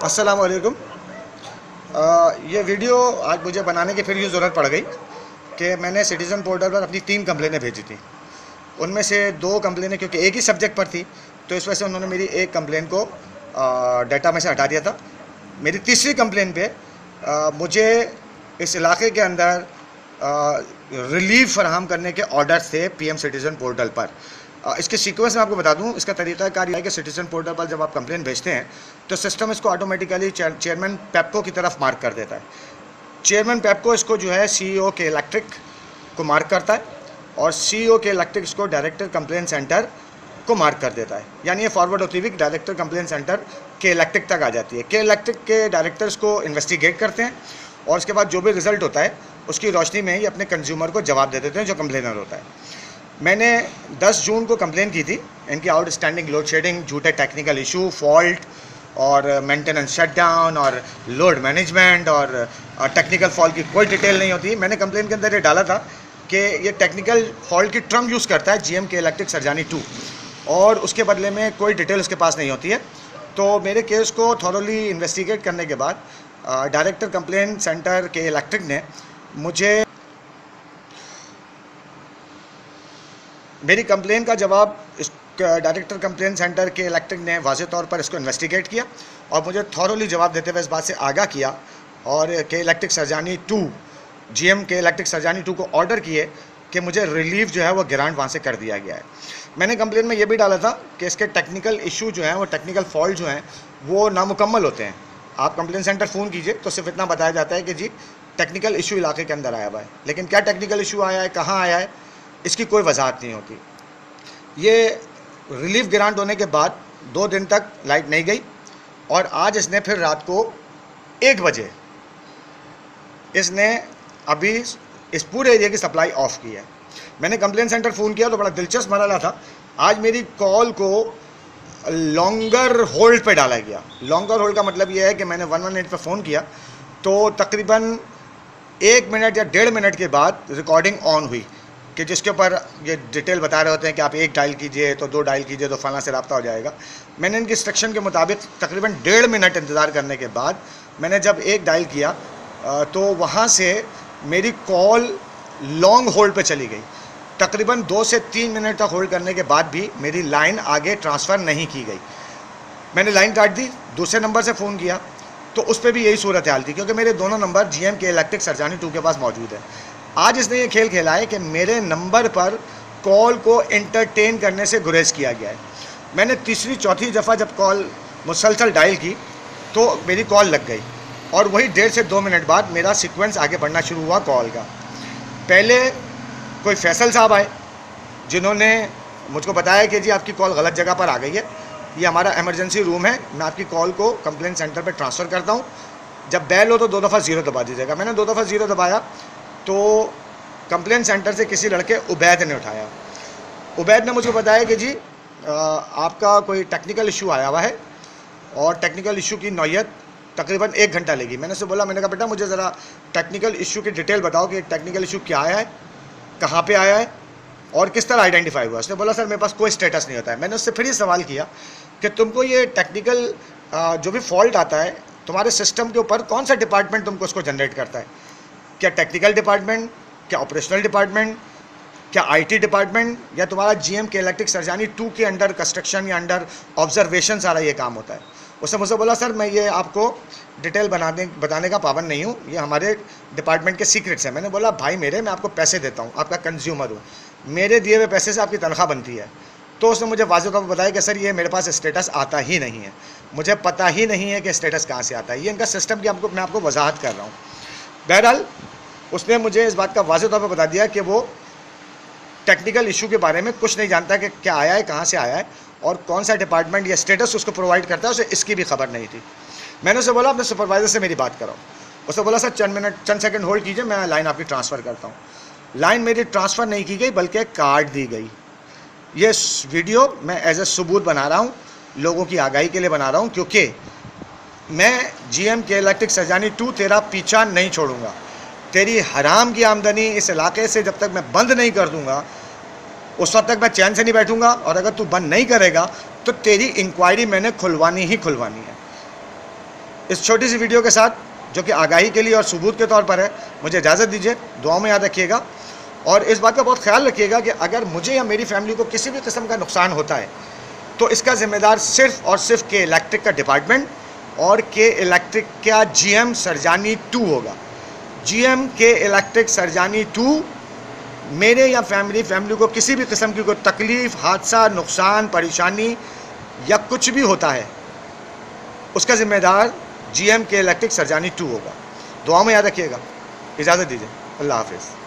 अस्सलाम वालेकुम। ये वीडियो आज मुझे बनाने की फिर यूँ ज़रूरत पड़ गई कि मैंने सिटीज़न पोर्टल पर अपनी 3 कंप्लेनें भेजी थी। उनमें से 2 कंप्लेनें क्योंकि एक ही सब्जेक्ट पर थी, तो इस वजह से उन्होंने मेरी एक कंप्लेन को डाटा में से हटा दिया था। मेरी तीसरी कंप्लेन पे मुझे इस इलाके के अंदर रिलीफ फराहम करने के ऑर्डर्स थे पीएम सिटीज़न पोर्टल पर। इसके सीक्वेंस में आपको बता दूं, इसका तरीक़ाकार यह है कि सिटीज़न पोर्टल पर जब आप कंप्लेन भेजते हैं तो सिस्टम इसको ऑटोमेटिकली चेयरमैन पेप्को की तरफ मार्क कर देता है। चेयरमैन पेप्को इसको जो है सीईओ के इलेक्ट्रिक को मार्क करता है और सीईओ के इलेक्ट्रिक इसको डायरेक्टर कंप्लेन सेंटर को मार्क कर देता है। यानी ये फॉरवर्ड होती हुई डायरेक्टर कंप्लेन सेंटर के इलेक्ट्रिक तक आ जाती है। के इलेक्ट्रिक के डायरेक्टर्स को इन्वेस्टिगेट करते हैं और उसके बाद जो भी रिज़ल्ट होता है उसकी रोशनी में ही अपने कंज्यूमर को जवाब दे देते हैं जो कंप्लेनर होता है। मैंने 10 जून को कंप्लेन की थी। इनकी आउटस्टैंडिंग लोड शेडिंग, झूठे टेक्निकल इशू, फॉल्ट और मेंटेनेंस शटडाउन और लोड मैनेजमेंट और टेक्निकल फॉल्ट की कोई डिटेल नहीं होती। मैंने कंप्लेन के अंदर ये डाला था कि ये टेक्निकल फॉल्ट की टर्म यूज़ करता है जीएम के इलेक्ट्रिक सरजानी 2 और उसके बदले में कोई डिटेल उसके पास नहीं होती है। तो मेरे केस को थॉरोली इन्वेस्टिगेट करने के बाद डायरेक्टर कंप्लेन सेंटर के इलेक्ट्रिक ने मुझे मेरी कंप्लेन का जवाब इस डायरेक्टर कंप्लेन सेंटर के इलेक्ट्रिक ने वाज़े तौर पर इसको इन्वेस्टिगेट किया और मुझे थॉरोली जवाब देते हुए इस बात से आगाह किया और के इलेक्ट्रिक सरजानी 2 जीएम के इलेक्ट्रिक सरजानी 2 को ऑर्डर किए कि मुझे रिलीफ जो है वो ग्रांट वहाँ से कर दिया गया है। मैंने कंप्लेन में ये भी डाला था कि इसके टेक्निकल इशू जो हैं वो टेक्निकल फॉल्ट जो हैं वो नामुकम्मल होते हैं। आप कंप्लेन सेंटर फ़ोन कीजिए तो सिर्फ इतना बताया जाता है कि जी टेक्निकल इशू इलाके के अंदर आया हुआ है, लेकिन क्या टेक्निकल इशू आया है, कहाँ आया है, इसकी कोई वजाहत नहीं होती। ये रिलीफ ग्रांट होने के बाद 2 दिन तक लाइट नहीं गई और आज इसने फिर रात को 1 बजे इसने अभी इस पूरे एरिया की सप्लाई ऑफ की है। मैंने कंप्लेन सेंटर फ़ोन किया तो बड़ा दिलचस्प मसला था। आज मेरी कॉल को लॉन्गर होल्ड पे डाला गया। लॉन्गर होल्ड का मतलब ये है कि मैंने 118 पे फ़ोन किया तो तकरीबन 1 मिनट या 1.5 मिनट के बाद रिकॉर्डिंग ऑन हुई कि जिसके ऊपर ये डिटेल बता रहे होते हैं कि आप 1 डायल कीजिए तो 2 डायल कीजिए तो फलां से रब्ता हो जाएगा। मैंने इनकी इंस्ट्रक्शन के मुताबिक तकरीबन 1.5 मिनट इंतज़ार करने के बाद मैंने जब 1 डायल किया तो वहाँ से मेरी कॉल लॉन्ग होल्ड पे चली गई। तकरीबन 2 से 3 मिनट तक होल्ड करने के बाद भी मेरी लाइन आगे ट्रांसफ़र नहीं की गई। मैंने लाइन काट दी, दूसरे नंबर से फ़ोन किया तो उस पर भी यही सूरत हाल थी क्योंकि मेरे दोनों नंबर जीएम के इलेक्ट्रिक सरजानी 2 के पास मौजूद है। आज इसने ये खेल खेला है कि मेरे नंबर पर कॉल को एंटरटेन करने से गुरेज किया गया है। मैंने तीसरी चौथी दफ़ा जब कॉल मुसलसल डायल की तो मेरी कॉल लग गई और वही 1.5 से 2 मिनट बाद मेरा सीक्वेंस आगे बढ़ना शुरू हुआ कॉल का। पहले कोई फैसल साहब आए जिन्होंने मुझको बताया कि जी आपकी कॉल गलत जगह पर आ गई है, ये हमारा इमरजेंसी रूम है, मैं आपकी कॉल को कंप्लेंट सेंटर पर ट्रांसफ़र करता हूँ, जब बेल हो तो 2 दफ़ा 0 दबा दीजिएगा। मैंने 2 दफ़ा 0 दबाया तो कंप्लेंट सेंटर से किसी लड़के उबैद ने उठाया। उबैद ने मुझे बताया कि जी आपका कोई टेक्निकल इशू आया हुआ है और टेक्निकल इशू की नौयत तकरीबन 1 घंटा लेगी। मैंने उससे बोला, मैंने कहा बेटा मुझे ज़रा टेक्निकल इशू की डिटेल बताओ कि टेक्निकल इशू क्या आया है, कहाँ पे आया है और किस तरह आइडेंटिफाई हुआ। उसने बोला सर मेरे पास कोई स्टेटस नहीं होता है। मैंने उससे फिर ही सवाल किया कि तुमको ये टेक्निकल जो भी फॉल्ट आता है तुम्हारे सिस्टम के ऊपर कौन सा डिपार्टमेंट तुमको उसको जनरेट करता है, क्या टेक्निकल डिपार्टमेंट, क्या ऑपरेशनल डिपार्टमेंट, क्या आईटी डिपार्टमेंट, या तुम्हारा जीएम के इलेक्ट्रिक सरजानी 2 के अंडर कंस्ट्रक्शन या अंडर ऑब्जर्वेशन सारा ये काम होता है। उसने मुझसे बोला सर मैं ये आपको डिटेल बताने का पाबंद नहीं हूँ, ये हमारे डिपार्टमेंट के सीक्रेट्स हैं। मैंने बोला भाई मेरे, मैं आपको पैसे देता हूँ, आपका कंज्यूमर हूँ, मेरे दिए हुए पैसे से आपकी तनख्वाह बनती है। तो उसने मुझे वाज़ेह तौर पर बताया कि सर ये मेरे पास स्टेटस आता ही नहीं है, मुझे पता ही नहीं है कि स्टेटस कहाँ से आता है, ये इनका सिस्टम की मैं आपको वजाहत कर रहा हूँ। बहरहाल उसने मुझे इस बात का वाज़ेह तौर पर बता दिया कि वो टेक्निकल इशू के बारे में कुछ नहीं जानता कि क्या आया है, कहाँ से आया है और कौन सा डिपार्टमेंट या स्टेटस उसको प्रोवाइड करता है, उसे इसकी भी खबर नहीं थी। मैंने उसे बोला अपने सुपरवाइज़र से मेरी बात कराओ। उसने बोला सर चंद सेकंड होल्ड कीजिए, मैं लाइन आपकी ट्रांसफ़र करता हूँ। लाइन मेरी ट्रांसफ़र नहीं की गई बल्कि काट दी गई। ये वीडियो मैं एज ए सबूत बना रहा हूँ, लोगों की आगाही के लिए बना रहा हूँ, क्योंकि मैं जीएम के इलेक्ट्रिक सरजानी 2 तेरा पीछा नहीं छोड़ूंगा। तेरी हराम की आमदनी इस इलाके से जब तक मैं बंद नहीं कर दूंगा उस वक्त तक मैं चैन से नहीं बैठूंगा, और अगर तू बंद नहीं करेगा तो तेरी इंक्वायरी मैंने खुलवानी ही खुलवानी है। इस छोटी सी वीडियो के साथ, जो कि आगाही के लिए और सबूत के तौर पर है, मुझे इजाज़त दीजिए। दुआओं में याद रखिएगा और इस बात का बहुत ख्याल रखिएगा कि अगर मुझे या मेरी फैमिली को किसी भी किस्म का नुकसान होता है तो इसका ज़िम्मेदार सिर्फ़ और सिर्फ के इलेक्ट्रिक का डिपार्टमेंट और के इलेक्ट्रिक का GM सरजानी 2 होगा। GM के इलेक्ट्रिक सरजानी 2 मेरे या फैमिली को किसी भी किस्म की कोई तकलीफ़, हादसा, नुकसान, परेशानी या कुछ भी होता है, उसका ज़िम्मेदार GM के इलेक्ट्रिक सरजानी 2 होगा। दुआ में याद रखिएगा। इजाज़त दीजिए। अल्लाह हाफ़िज़।